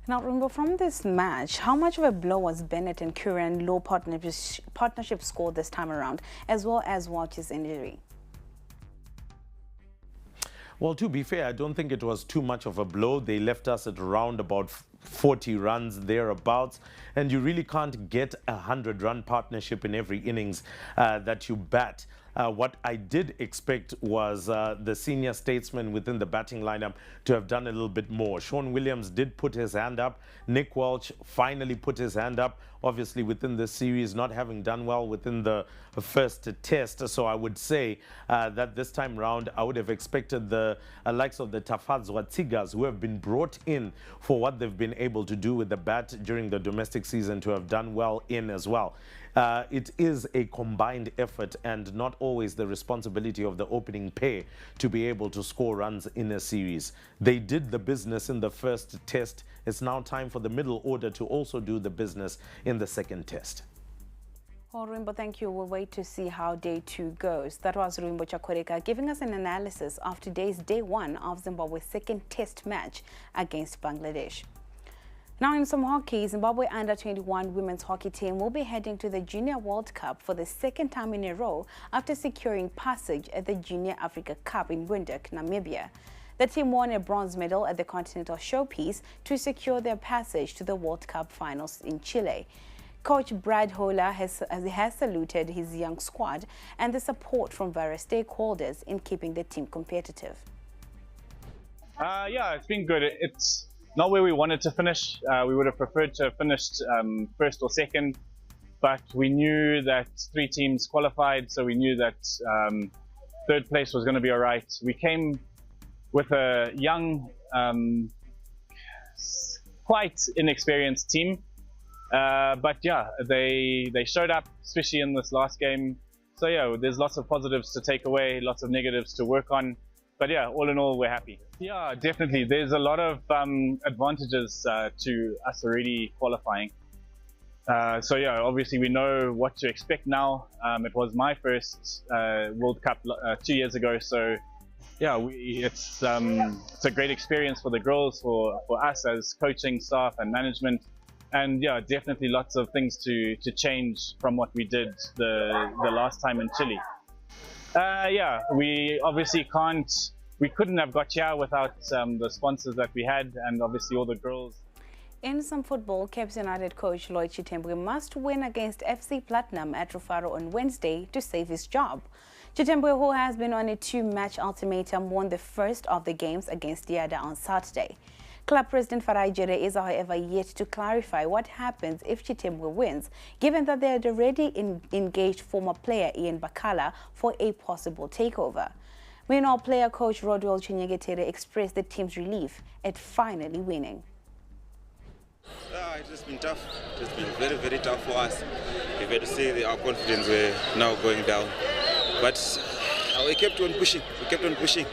Now, remember, from this match, how much of a blow was Bennett and Curran low partnership score this time around, as well as Welch's injury? Well, to be fair, I don't think it was too much of a blow. They left us at around about 40 runs thereabouts, and you really can't get a 100-run partnership in every innings that you bat. What I did expect was the senior statesman within the batting lineup to have done a little bit more. Sean Williams did put his hand up. Nick Welch finally put his hand up. Obviously, within this series, not having done well within the first test. So I would say that this time round, I would have expected the likes of the Tafadzwa Tsigas, who have been brought in for what they've been able to do with the bat during the domestic season, to have done well in as well. It is a combined effort and not always the responsibility of the opening pair to be able to score runs in a series. They did the business in the first test. It's now time for the middle order to also do the business in the second test. Well, Ruimbo, thank you. We'll wait to see how day 2 goes. That was Ruimbo Chakoreka giving us an analysis of today's day 1 of Zimbabwe's second test match against Bangladesh. Now, in some hockey, Zimbabwe under-21 women's hockey team will be heading to the Junior World Cup for the second time in a row after securing passage at the Junior Africa Cup in Windhoek, Namibia. The team won a bronze medal at the Continental Showpiece to secure their passage to the World Cup finals in Chile. Coach Brad Hola has saluted his young squad and the support from various stakeholders in keeping the team competitive. Yeah, it's been good. It's not where we wanted to finish. We would have preferred to have finished first or second, but we knew that 3 teams qualified, so we knew that third place was going to be all right. We came with a young, quite inexperienced team, but yeah, they showed up, especially in this last game. So yeah, there's lots of positives to take away, lots of negatives to work on. But yeah, all in all, we're happy. Yeah, definitely. There's a lot of advantages to us already qualifying. So yeah, obviously we know what to expect now. It was my first World Cup 2 years ago, so yeah, it's a great experience for the girls, for us as coaching staff and management, and yeah, definitely lots of things to change from what we did the last time in Chile. Yeah, we obviously we couldn't have got here without the sponsors that we had, and obviously all the girls. In some football, Cape United coach Lloyd Chitembwe must win against FC Platinum at Rufaro on Wednesday to save his job. Chitembwe, who has been on a 2-match ultimatum, won the first of the games against Diada on Saturday. Club President Farai Jere is, however, yet to clarify what happens if Chitembwe wins, given that they had already engaged former player Ian Bakala for a possible takeover. Meanwhile, player coach Rodwell Chinyegetere expressed the team's relief at finally winning. It has been tough. It has been very, very tough for us. We've had to say that our confidence were now going down. But we kept on pushing. We kept on pushing.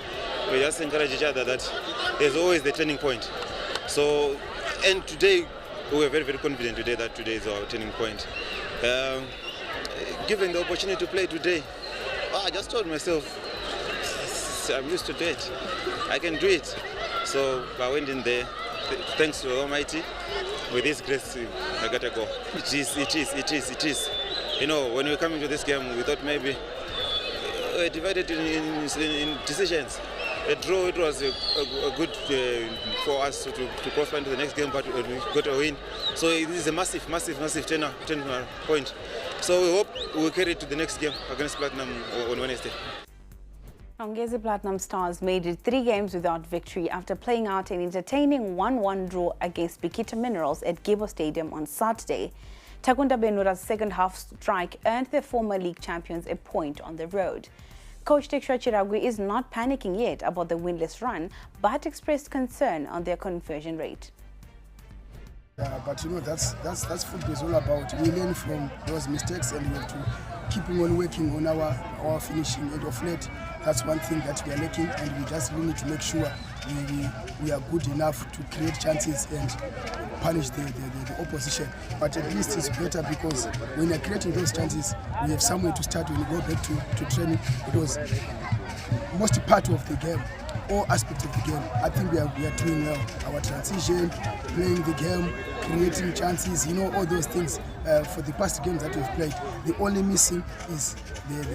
We just encourage each other that there's always the turning point. So, and today, we were very, very confident today that today is our turning point. Given the opportunity to play today, I just told myself, I'm used to it. I can do it. So I went in there. Thanks to the Almighty, with this grace, I got to go. It is. You know, when we come into this game, we thought maybe we were divided in decisions. A draw, it was a good for us to cross into the next game, but we got a win. So it is a massive turn point. So we hope we'll carry it to the next game against Platinum on Wednesday. Ngezi Platinum Stars made it 3 games without victory after playing out an entertaining 1-1 draw against Bikita Minerals at Gebo Stadium on Saturday. Takunda Benura's second-half strike earned the former league champions a point on the road. Coach Tekshwa Chiragwi is not panicking yet about the winless run, but expressed concern on their conversion rate. But you know, that's football is all about. We learn from those mistakes and we have to keep on working on our finishing. And of late, that's one thing that we are lacking, and we just really need to make sure we are good enough to create chances and punish the opposition. But at least it's better because when you're creating those chances, we have somewhere to start when we go back to training, because most part of the game, all aspects of the game, I think we are doing well. Our transition, playing the game, creating chances, you know, all those things. For the past games that we've played, the only missing is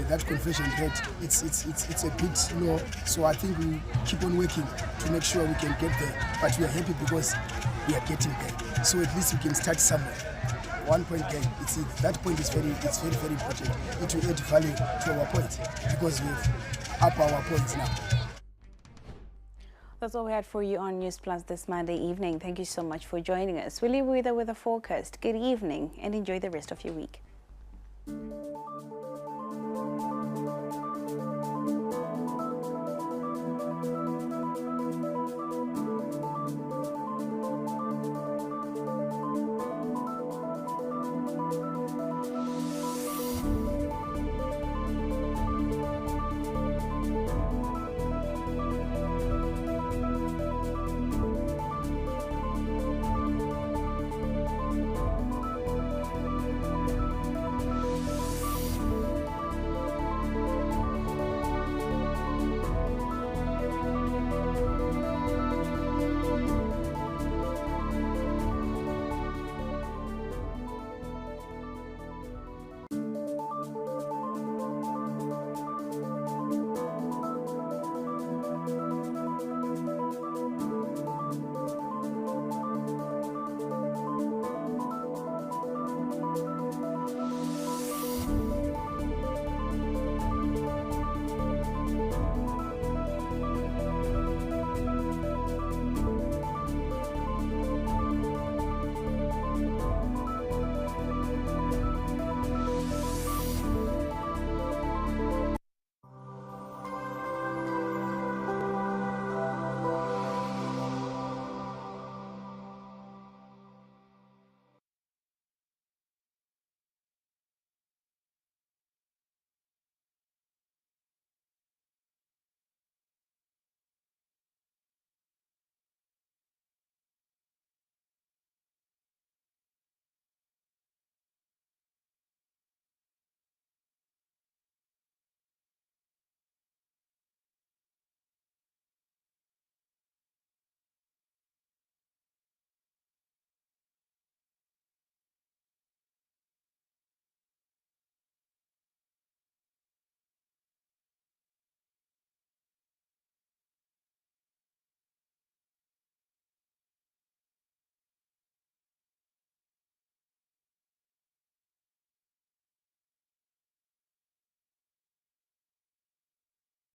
that conversion rate. It's a bit low, so I think we keep on working to make sure we can get there. But we are happy because we are getting there. So at least we can start somewhere. 1 point game. That point is very important. It will add value to our points because we've up our points now. That's all we had for you on News Plus this Monday evening. Thank you so much for joining us. We'll leave you with a weather forecast. Good evening and enjoy the rest of your week.